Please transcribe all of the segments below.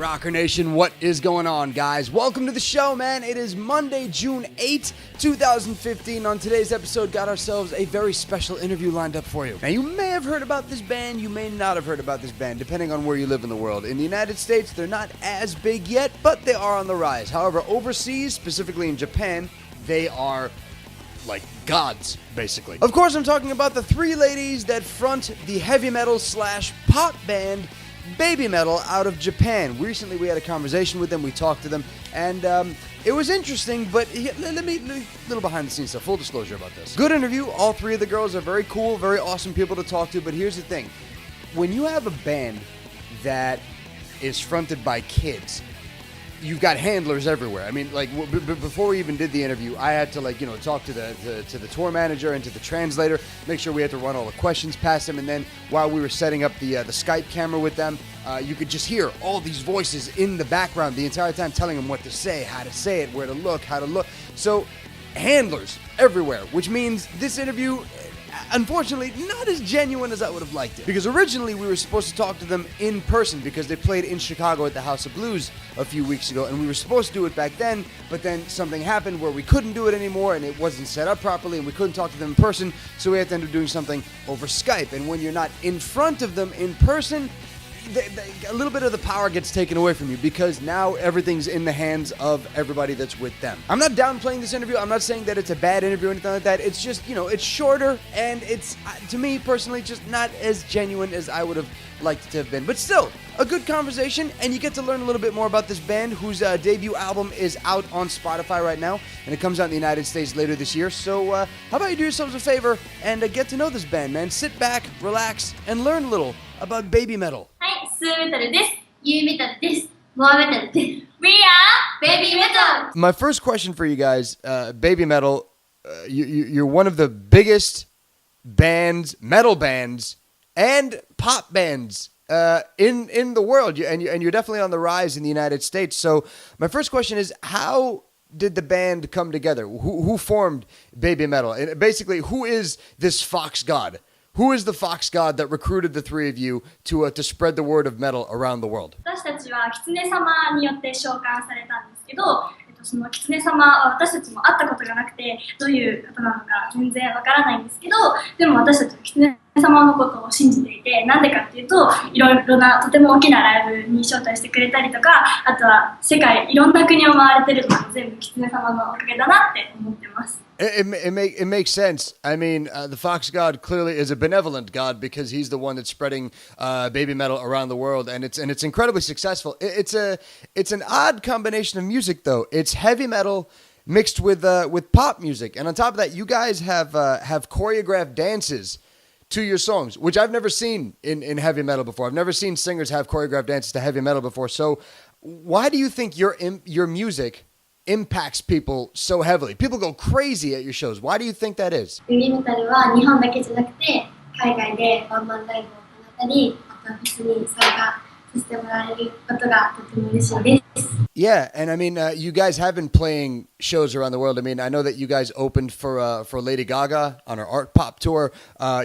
Rocker Nation, what is going on, guys? Welcome to the show, man. It is Monday, June 8th, 2015. On today's episode, got ourselves a very special interview lined up for you. Now, you may have heard about this band, you may not have heard about this band, depending on where you live in the world. In the United States, they're not as big yet, but they are on the rise. However, overseas, specifically in Japan, they are like gods, basically. Of course, I'm talking about the three ladies that front the heavy metal / pop band Babymetal out of Japan. Recently, we had a conversation with them. We talked to them, and it was interesting, but let me a little behind the scenes stuff. Full disclosure about this. Good interview. All three of the girls are very cool, very awesome people to talk to, but here's the thing. When you have a band that is fronted by kids, you've got handlers everywhere. I mean, like, before we even did the interview, I had to, like, talk to the tour manager and to the translator, make sure we had to run all the questions past them, and then while we were setting up the Skype camera with them, you could just hear all these voices in the background the entire time telling them what to say, how to say it, where to look, how to look. So, handlers everywhere, which means this interview, unfortunately, not as genuine as I would have liked it. Because originally we were supposed to talk to them in person because they played in Chicago at the House of Blues a few weeks ago, and we were supposed to do it back then, but then something happened where we couldn't do it anymore, and it wasn't set up properly, and we couldn't talk to them in person, so we had to end up doing something over Skype. And when you're not in front of them in person, a little bit of the power gets taken away from you because now everything's in the hands of everybody that's with them. I'm not downplaying this interview. I'm not saying that it's a bad interview or anything like that. It's just, it's shorter and it's, to me personally, just not as genuine as I would have liked it to have been. But still, a good conversation, and you get to learn a little bit more about this band whose debut album is out on Spotify right now, and it comes out in the United States later this year. So how about you do yourselves a favor and get to know this band, man. Sit back, relax, and learn a little about Babymetal. Hi, Babymetal です。Babymetal です。Babymetal です。We are Babymetal. My first question for you guys, Babymetal, you're one of the biggest bands, metal bands, and pop bands in the world, and you're definitely on the rise in the United States. So my first question is, how did the band come together? Who formed Babymetal? And basically, who is this fox god? Who is the fox god that recruited the three of you to spread the word of metal around the world? 私たちは狐様によって召喚されたんですけど、その狐様は私たちも会ったことがなくて、どういう方なのか全然わからないんですけど、でも私たちは狐様のことを信じていて、なんでかっていうと、いろいろなとても大きなライブに招待してくれたりとか、あとは世界いろんな国を回れてるのも全部狐様のおかげだなって思ってます。It makes sense. I mean, the fox god clearly is a benevolent god because he's the one that's spreading Babymetal around the world, and it's incredibly successful. It's an odd combination of music, though. It's heavy metal mixed with pop music, and on top of that, you guys have choreographed dances to your songs, which I've never seen in heavy metal before. I've never seen singers have choreographed dances to heavy metal before. So, why do you think your music impacts people so heavily? People go crazy at your shows. Why do you think that is? Babymetal は日本だけじゃなくて、海外でワンマンライブを行ったり、あとはフェスに参加させてもらえることがとても嬉しいです。Yeah, and I mean, you guys have been playing shows around the world. I mean, I know that you guys opened for Lady Gaga on her Art Pop tour.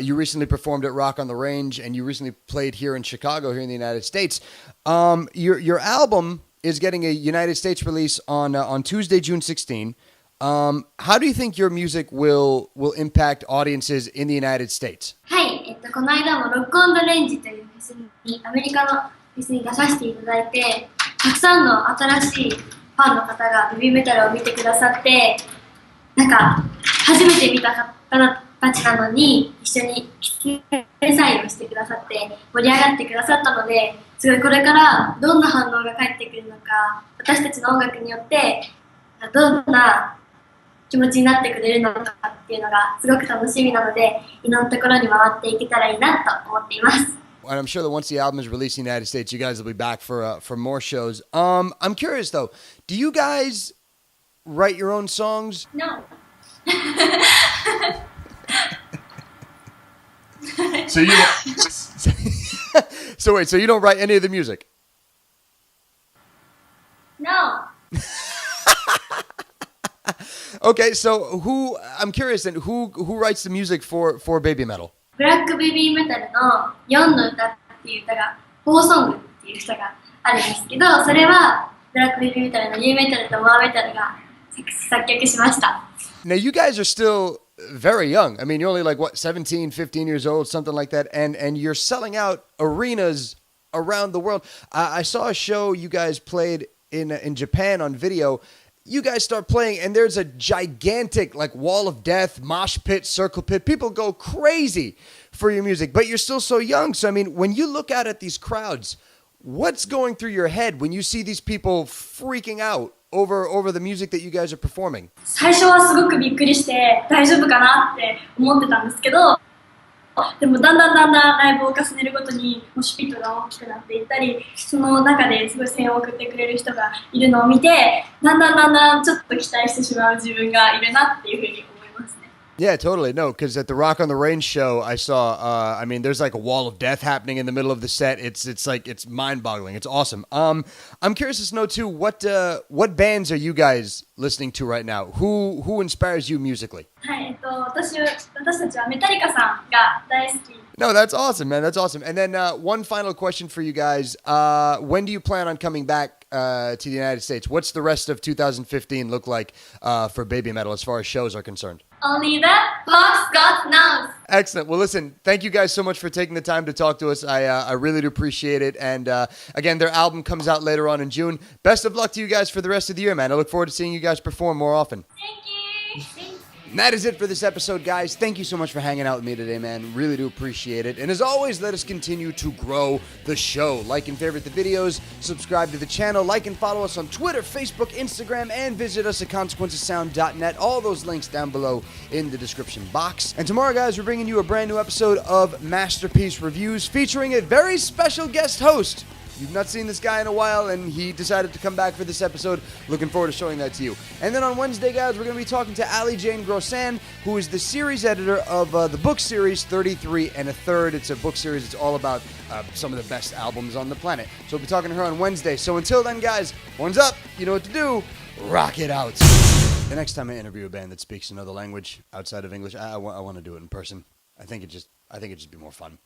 You recently performed at Rock on the Range, and you recently played here in Chicago, here in the United States. Your album is getting a United States release on Tuesday, June 16. How do you think your music will impact audiences in the United States? はい、この間もロックオンレンジというフェスにアメリカのフェスに出させていただいて、たくさんの新しいファンの方がベビーメタルを見てくださって、なんか初めて見た方たちなのに一緒にキツネサインをしてくださって盛り上がってくださったので、すごいこれからどんな反応が返ってくるのか、私たちの音楽によってどんな気持ちになってくれるのかっていうのがすごく楽しみなので、いろんなところに回っていけたらいいなと思っています。And I'm sure that once the album is released in the United States, you guys will be back for more shows. I'm curious though, do you guys write your own songs? No. So you don't write any of the music? No. Okay, so I'm curious then, who writes the music for Babymetal? ブラックベビーメタルの4の歌っていう歌が、4ソングっていう歌があるんですけど、それはブラックベビーメタルのニューメタルとモアメタルが作曲しました。Now, you guys are still very young. I mean, you're only like, what, 17, 15 years old, something like that. And you're selling out arenas around the world. I saw a show you guys played in Japan on video. You guys start playing, and there's a gigantic, like, wall of death, mosh pit, circle pit. People go crazy for your music, but you're still so young. So, I mean, when you look out at these crowds, what's going through your head when you see these people freaking out over the music that you guys are performing? 最初はすごくびっくりして大丈夫かなって思ってたんですけど、でもだんだんライブを重ねるごとにモシュピットが大きくなっていったり、その中ですごい声援を送ってくれる人がいるのを見て、だんだんちょっと期待してしまう自分がいるなっていうふうに思いますね。Yeah, totally. No, because at the Rock on the Range show, I saw, I mean, there's like a wall of death happening in the middle of the set. It's like, it's mind-boggling. It's awesome. I'm curious to know, too, what bands are you guys listening to right now? Who inspires you musically? はい、私たちはメタリカさんが大好き。No, that's awesome, man. That's awesome. And then one final question for you guys. When do you plan on coming back to the United States? What's the rest of 2015 look like for Babymetal as far as shows are concerned? Only the Fox God knows. Excellent. Well, listen, thank you guys so much for taking the time to talk to us. I really do appreciate it. And again, their album comes out later on in June. Best of luck to you guys for the rest of the year, man. I look forward to seeing you guys perform more often. Thank you. And that is it for this episode, guys. Thank you so much for hanging out with me today, man. Really do appreciate it. And as always, let us continue to grow the show. Like and favorite the videos, subscribe to the channel, like and follow us on Twitter, Facebook, Instagram, and visit us at consequencessound.net. All those links down below in the description box. And tomorrow, guys, we're bringing you a brand new episode of Masterpiece Reviews featuring a very special guest host. You've not seen this guy in a while, and he decided to come back for this episode. Looking forward to showing that to you. And then on Wednesday, guys, we're going to be talking to Ali Jane Grossan, who is the series editor of the book series 33 1/3. It's a book series. It's all about some of the best albums on the planet. So we'll be talking to her on Wednesday. So until then, guys, horns up. You know what to do. Rock it out. The next time I interview a band that speaks another language outside of English, I want to do it in person. I think it'd just be more fun.